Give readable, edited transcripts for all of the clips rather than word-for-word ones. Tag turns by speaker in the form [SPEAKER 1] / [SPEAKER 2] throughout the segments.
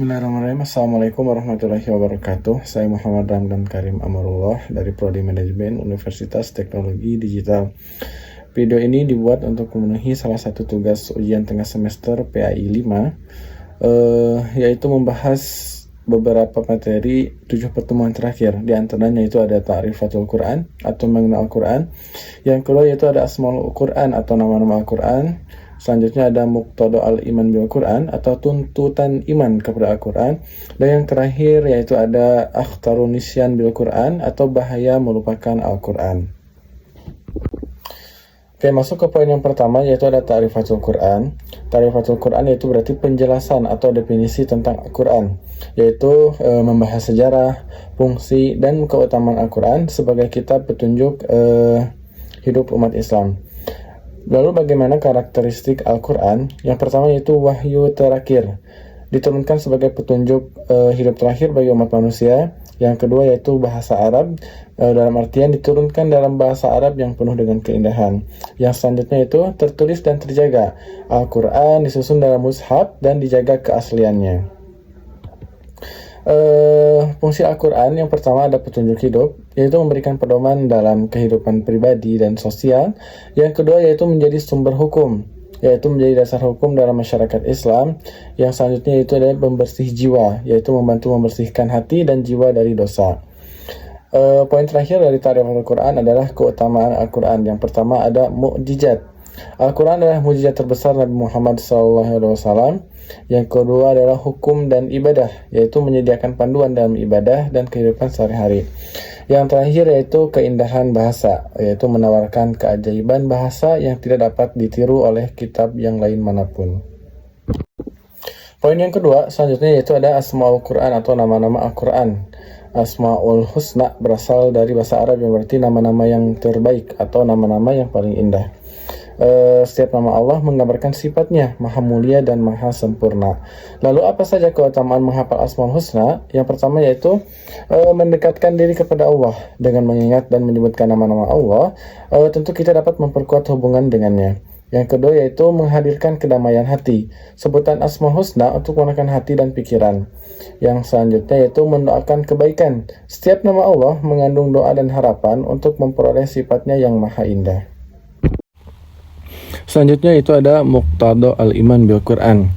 [SPEAKER 1] Bismillahirrahmanirrahim. Assalamualaikum warahmatullahi wabarakatuh. Saya Muhammad Ramdan Karim Amarullah dari Prodi Manajemen Universitas Teknologi Digital. Video ini dibuat untuk memenuhi salah satu tugas ujian tengah semester PAI 5, yaitu membahas beberapa materi 7 pertemuan terakhir. Di antaranya itu ada Ta'rifatul Quran atau mengenal Al-Quran. Yang kedua yaitu ada Asmaul Quran atau nama-nama Al-Quran. Selanjutnya ada Muqtada al-Iman bil Quran atau tuntutan iman kepada Al-Quran. Dan yang terakhir yaitu ada Akhtarun Nisyan bil Quran atau bahaya melupakan Al-Quran. Oke, masuk ke poin yang pertama yaitu ada Ta'rifatul Quran. Ta'rifatul Quran yaitu berarti penjelasan atau definisi tentang Al-Quran, yaitu membahas sejarah, fungsi, dan keutamaan Al-Quran sebagai kitab petunjuk hidup umat Islam. Lalu bagaimana karakteristik Al-Quran? Yang pertama yaitu wahyu terakhir, diturunkan sebagai petunjuk hidup terakhir bagi umat manusia. Yang kedua yaitu bahasa Arab, dalam artian diturunkan dalam bahasa Arab yang penuh dengan keindahan. Yang selanjutnya itu tertulis dan terjaga. Al-Quran disusun dalam mushaf dan dijaga keasliannya. Fungsi Al-Quran yang pertama ada petunjuk hidup, yaitu memberikan pedoman dalam kehidupan pribadi dan sosial. Yang kedua yaitu menjadi sumber hukum, yaitu menjadi dasar hukum dalam masyarakat Islam. Yang selanjutnya itu adalah pembersih jiwa, yaitu membantu membersihkan hati dan jiwa dari dosa. Poin terakhir dari Ta'rif Al-Quran adalah keutamaan Al-Quran. Yang pertama ada mukjizat. Al-Quran adalah mukjizat terbesar Nabi Muhammad SAW. Yang kedua adalah hukum dan ibadah, yaitu menyediakan panduan dalam ibadah dan kehidupan sehari-hari. Yang terakhir yaitu keindahan bahasa, yaitu menawarkan keajaiban bahasa yang tidak dapat ditiru oleh kitab yang lain manapun. Poin yang kedua selanjutnya yaitu ada Asmaul Quran atau nama-nama Al-Quran. Asmaul Husna berasal dari bahasa Arab yang berarti nama-nama yang terbaik atau nama-nama yang paling indah. Setiap nama Allah menggambarkan sifatnya maha mulia dan maha sempurna. Lalu apa saja keutamaan menghafal Asmaul Husna? Yang pertama yaitu mendekatkan diri kepada Allah dengan mengingat dan menyebutkan nama-nama Allah. Tentu kita dapat memperkuat hubungan dengannya. Yang kedua yaitu menghadirkan kedamaian hati. Sebutan Asmaul Husna untuk menenangkan hati dan pikiran. Yang selanjutnya yaitu mendoakan kebaikan. Setiap nama Allah mengandung doa dan harapan untuk memperoleh sifatnya yang maha indah. Selanjutnya itu ada Muqtada al-Iman bil Quran.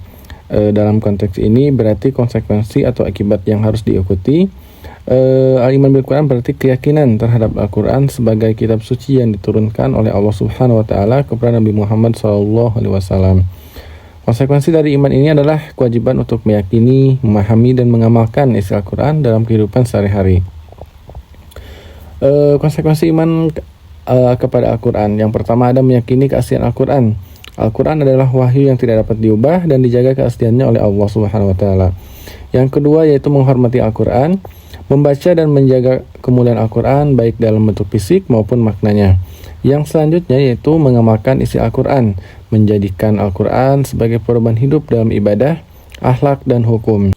[SPEAKER 1] Dalam konteks ini berarti konsekuensi atau akibat yang harus diikuti. Al-Iman bil Quran berarti keyakinan terhadap Al-Quran sebagai kitab suci yang diturunkan oleh Allah Subhanahu wa taala kepada Nabi Muhammad SAW. Konsekuensi dari iman ini adalah kewajiban untuk meyakini, memahami, dan mengamalkan isi Al-Quran dalam kehidupan sehari-hari. Konsekuensi iman kepada Al-Quran. Yang pertama ada meyakini keaslian Al-Quran. Al-Quran adalah wahyu yang tidak dapat diubah dan dijaga keasliannya oleh Allah Subhanahu wa taala. Yang kedua yaitu menghormati Al-Quran, membaca dan menjaga kemuliaan Al-Quran baik dalam bentuk fisik maupun maknanya. Yang selanjutnya yaitu mengamalkan isi Al-Quran, menjadikan Al-Quran sebagai pedoman hidup dalam ibadah, akhlak, dan hukum.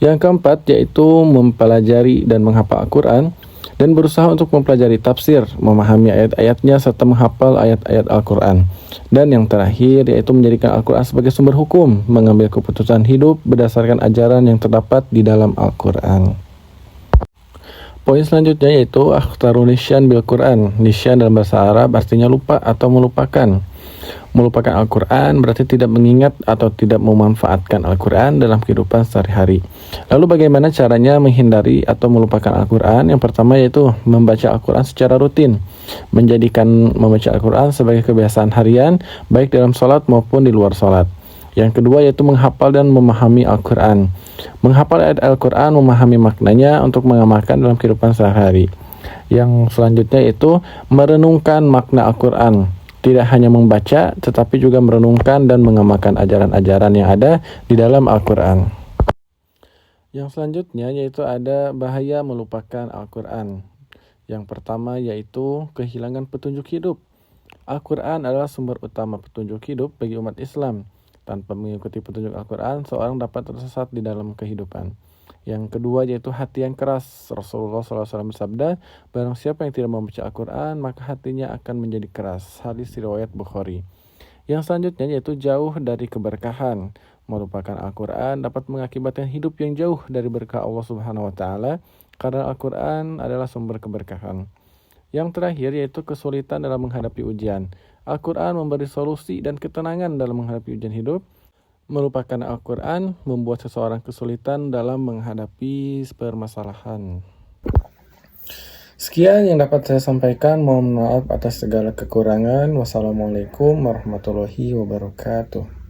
[SPEAKER 1] Yang keempat yaitu mempelajari dan menghafal Al-Quran dan berusaha untuk mempelajari tafsir, memahami ayat-ayatnya, serta menghafal ayat-ayat Al-Quran. Dan yang terakhir yaitu menjadikan Al-Quran sebagai sumber hukum, mengambil keputusan hidup berdasarkan ajaran yang terdapat di dalam Al-Quran. Poin selanjutnya yaitu Akhtarun Nisyan bil Quran. Nisyan dalam bahasa Arab artinya lupa atau melupakan. Melupakan Al-Quran berarti tidak mengingat atau tidak memanfaatkan Al-Quran dalam kehidupan sehari-hari. Lalu bagaimana caranya menghindari atau melupakan Al-Quran? Yang pertama yaitu membaca Al-Quran secara rutin. Menjadikan membaca Al-Quran sebagai kebiasaan harian, baik dalam sholat maupun di luar sholat. Yang kedua yaitu menghafal dan memahami Al-Quran. Menghafal ayat Al-Quran, memahami maknanya untuk mengamalkan dalam kehidupan sehari-hari. Yang selanjutnya yaitu merenungkan makna Al-Quran. Tidak hanya membaca, tetapi juga merenungkan dan mengamalkan ajaran-ajaran yang ada di dalam Al-Quran. Yang selanjutnya yaitu ada bahaya melupakan Al-Quran. Yang pertama yaitu kehilangan petunjuk hidup. Al-Quran adalah sumber utama petunjuk hidup bagi umat Islam. Tanpa mengikuti petunjuk Al-Quran, seorang dapat tersesat di dalam kehidupan. Yang kedua yaitu hati yang keras. Rasulullah SAW bersabda, barang siapa yang tidak membaca Al-Quran, maka hatinya akan menjadi keras. Hadis riwayat Bukhari. Yang selanjutnya yaitu jauh dari keberkahan. Merupakan Al-Quran dapat mengakibatkan hidup yang jauh dari berkah Allah Subhanahu wa Ta'ala, karena Al-Quran adalah sumber keberkahan. Yang terakhir yaitu kesulitan dalam menghadapi ujian. Al-Quran memberi solusi dan ketenangan dalam menghadapi ujian hidup. Merupakan Al-Quran membuat seseorang kesulitan dalam menghadapi permasalahan. Sekian yang dapat saya sampaikan. Mohon maaf atas segala kekurangan. Wassalamualaikum warahmatullahi wabarakatuh.